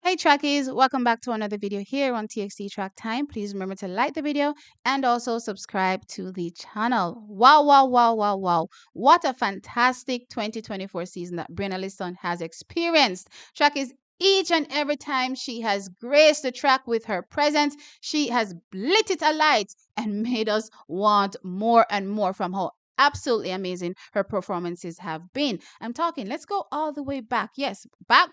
Hey trackies, welcome back to another video here on TXT Track Time. Please remember to like the video and also subscribe to the channel. Wow, wow, wow, wow, wow. What a fantastic 2024 season that Brianna Lyston has experienced. Trackies, each and every time she has graced the track with her presence, she has lit it alight and made us want more and more from her. Absolutely amazing her performances have been. I'm talking, let's go all the way back. Yes, back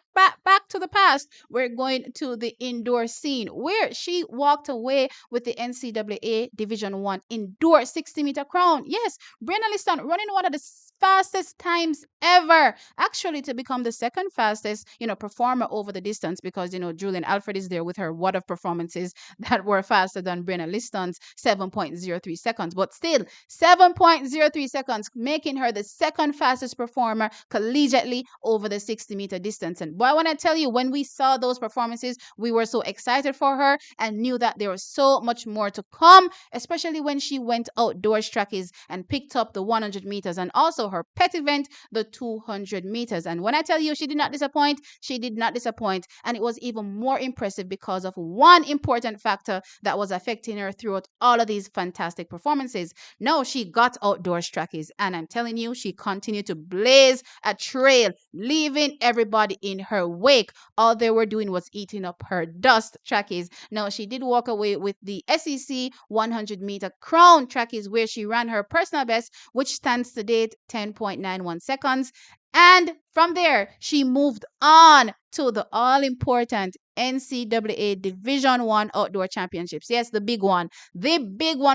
to the past. We're going to the indoor scene where she walked away with the NCAA Division 1 indoor 60-meter crown. Yes, Brianna Lyston running one of the fastest times ever, actually, to become the second fastest performer over the distance, because Julian Alfred is there with her what of performances that were faster than Brianna Lyston's 7.03 seconds, but still 7.03 seconds, making her the second fastest performer collegiately over the 60-meter distance. And boy, when I tell you, when we saw those performances, we were so excited for her and knew that there was so much more to come, especially when she went outdoors trackies and picked up the 100 meters and also her pet event, the 200 meters. And when I tell you she did not disappoint, she did not disappoint. And it was even more impressive because of one important factor that was affecting her throughout all of these fantastic performances. No, she got outdoors trackies, and I'm telling you, she continued to blaze a trail, leaving everybody in her wake. All they were doing was eating up her dust trackies. Now, she did walk away with the SEC 100-meter crown trackies, where she ran her personal best, which stands to date 10.91 seconds. And from there, she moved on to the all-important NCAA Division 1 Outdoor Championships. Yes, the big one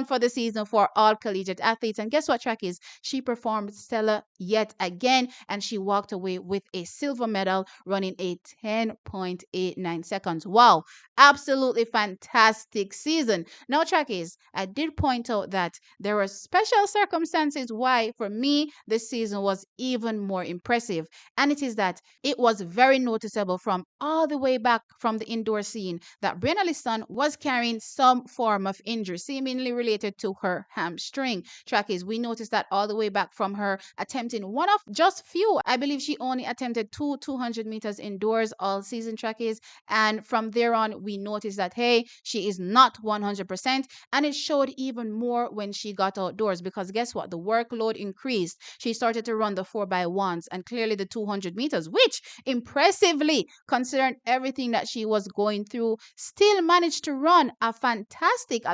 for the season for all collegiate athletes. And guess what, trackies? She performed stellar yet again, and she walked away with a silver medal, running a 10.89 seconds. Wow, absolutely fantastic season. Now, trackies, I did point out that there were special circumstances why, for me, this season was even more impressive. And it is that it was very noticeable from all the way back from the indoor scene that Brianna Lyston was carrying some form of injury, seemingly related to her hamstring. Trackies, we noticed that all the way back from her attempting one of just few. I believe she only attempted 200 meters indoors all season, trackies. And from there on, we noticed that, hey, she is not 100%. And it showed even more when she got outdoors, because guess what? The workload increased. She started to run the 4x1s and clearly the 200 meters, which impressively, considering everything that she was going through, still managed to run a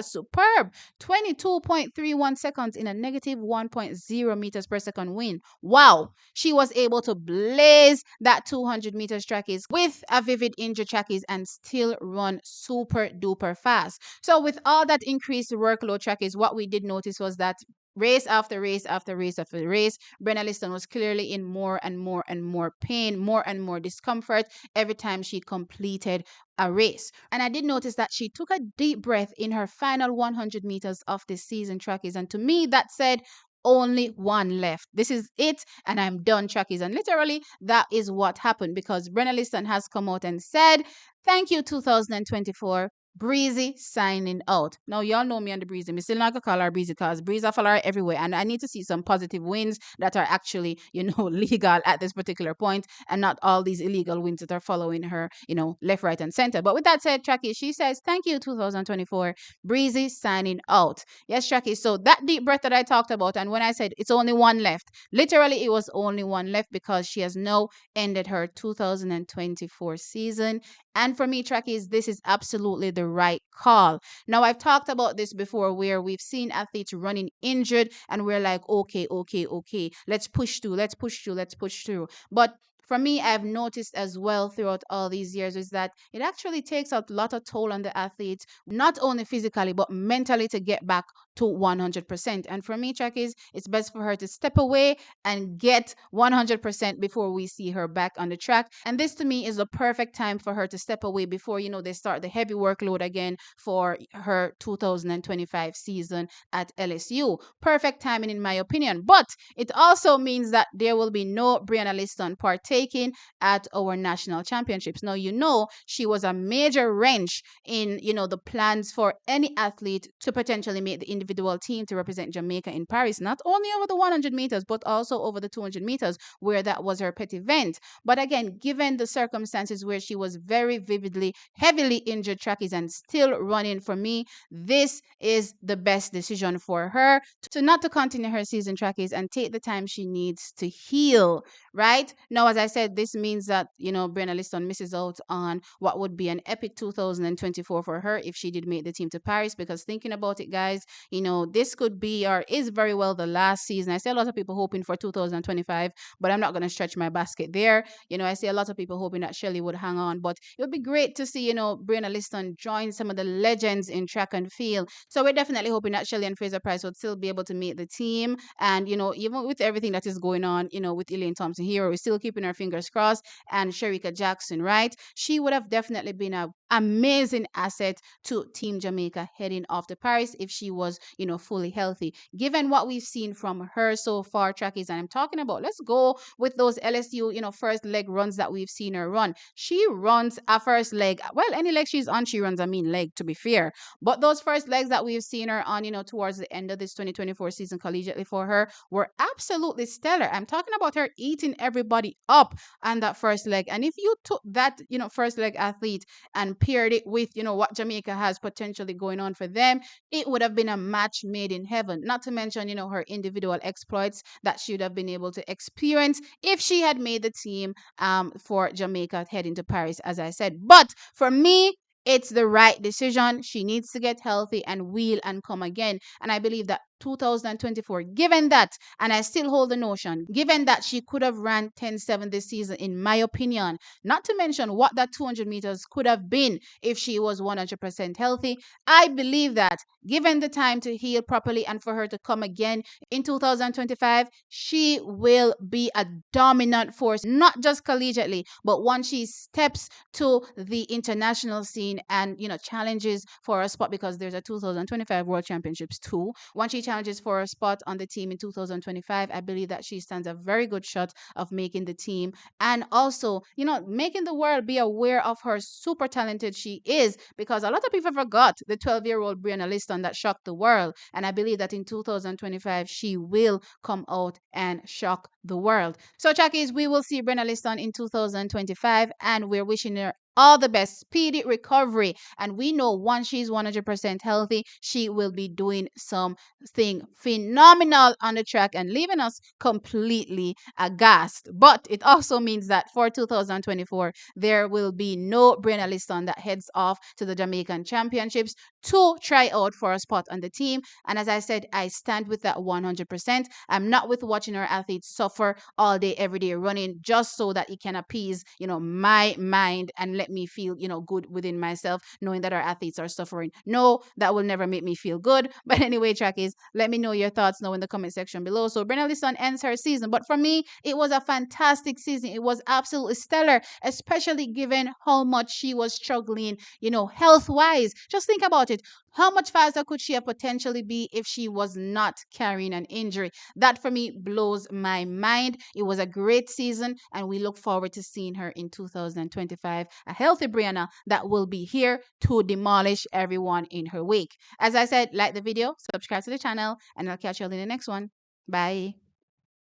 superb 22.31 seconds in a negative 1.0 meters per second wind. Wow, she was able to blaze that 200 meters trackies with a vivid injury trackies and still run super duper fast. So with all that increased workload trackies, what we did notice was that race after race after race after race, Brianna Lyston was clearly in more and more and more pain, more and more discomfort every time she completed a race. And I did notice that she took a deep breath in her final 100 meters of this season, trackies. And to me, that said, only one left. This is it, and I'm done, trackies. And literally, that is what happened, because Brianna Lyston has come out and said, "Thank you, 2024. Breezy signing out." Now, y'all know me and the Breezy. Me still not gonna call her Breezy, because Breezy follow her everywhere. And I need to see some positive wins that are actually, legal at this particular point, and not all these illegal wins that are following her, left, right, and center. But with that said, Tracky, she says, "Thank you, 2024. Breezy signing out." Yes, Tracky. So that deep breath that I talked about, and when I said it's only one left, literally it was only one left, because she has now ended her 2024 season. And for me, trackies, this is absolutely the right call. Now, I've talked about this before, where we've seen athletes running injured and we're like, okay, let's push through. But for me, I've noticed as well throughout all these years is that it actually takes a lot of toll on the athletes, not only physically, but mentally, to get back to 100%. And for me, trackies, it's best for her to step away and get 100% before we see her back on the track. And this to me is the perfect time for her to step away before, they start the heavy workload again for her 2025 season at LSU. Perfect timing, in my opinion. But it also means that there will be no Brianna Lyston partaking partaking at our national championships. Now, she was a major wrench in, the plans for any athlete to potentially make the individual team to represent Jamaica in Paris, not only over the 100 meters, but also over the 200 meters, where that was her pet event. But again, given the circumstances where she was very vividly, heavily injured trackies and still running, for me, this is the best decision for her to not to continue her season trackies and take the time she needs to heal, right? Now, as I said, this means that, Brianna Lyston misses out on what would be an epic 2024 for her if she did make the team to Paris, because thinking about it, guys, this could be or is very well the last season. I see a lot of people hoping for 2025, but I'm not going to stretch my basket there. I see a lot of people hoping that Shelly would hang on, but it would be great to see, Brianna Lyston join some of the legends in track and field. So we're definitely hoping that Shelly and Fraser Price would still be able to make the team. And, even with everything that is going on, with Elaine Thompson here, we're still keeping our fingers crossed. And Sherika Jackson, right? She would have definitely been an amazing asset to Team Jamaica heading off to Paris if she was, fully healthy. Given what we've seen from her so far, trackies, and I'm talking about, let's go with those LSU, first leg runs that we've seen her run. She runs a first leg. Well, any leg she's on, she runs a mean leg, to be fair. But those first legs that we've seen her on, towards the end of this 2024 season collegiately for her were absolutely stellar. I'm talking about her eating everybody up on that first leg. And if you took that, first leg athlete and paired it with, what Jamaica has potentially going on for them, it would have been a match made in heaven. Not to mention, her individual exploits that she would have been able to experience if she had made the team for Jamaica heading to Paris, as I said. But for me, it's the right decision. She needs to get healthy and wheel and come again. And I believe that 2024, given that, and I still hold the notion, given that she could have ran 10.7 this season, in my opinion, not to mention what that 200 meters could have been if she was 100% healthy, I believe that given the time to heal properly and for her to come again in 2025, she will be a dominant force, not just collegiately, but once she steps to the international scene and, challenges for a spot, because there's a 2025 World Championships too. Once she challenges for a spot on the team in 2025, I believe that she stands a very good shot of making the team and also, making the world be aware of her super talented she is, because a lot of people forgot the 12-year-old Brianna Lyston that shocked the world. And I believe that in 2025, she will come out and shock the world. So, Chakis, we will see Brianna Lyston in 2025, and we're wishing her all the best, speedy recovery. And we know once she's 100% healthy, she will be doing something phenomenal on the track and leaving us completely aghast. But it also means that for 2024, there will be no Brianna Lyston that heads off to the Jamaican Championships to try out for a spot on the team. And as I said, I stand with that 100%. I'm not with watching our athletes suffer all day, every day, running just so that it can appease, my mind and let me feel, good within myself, knowing that our athletes are suffering. No, that will never make me feel good. But anyway, trackies, let me know your thoughts now in the comment section below. So Brianna Lyston ends her season, but for me, it was a fantastic season. It was absolutely stellar, especially given how much she was struggling, health-wise. Just think about it. How much faster could she have potentially be if she was not carrying an injury? That for me blows my mind. It was a great season, and we look forward to seeing her in 2025. A healthy Brianna that will be here to demolish everyone in her wake. As I said, like the video, subscribe to the channel, and I'll catch you all in the next one. Bye.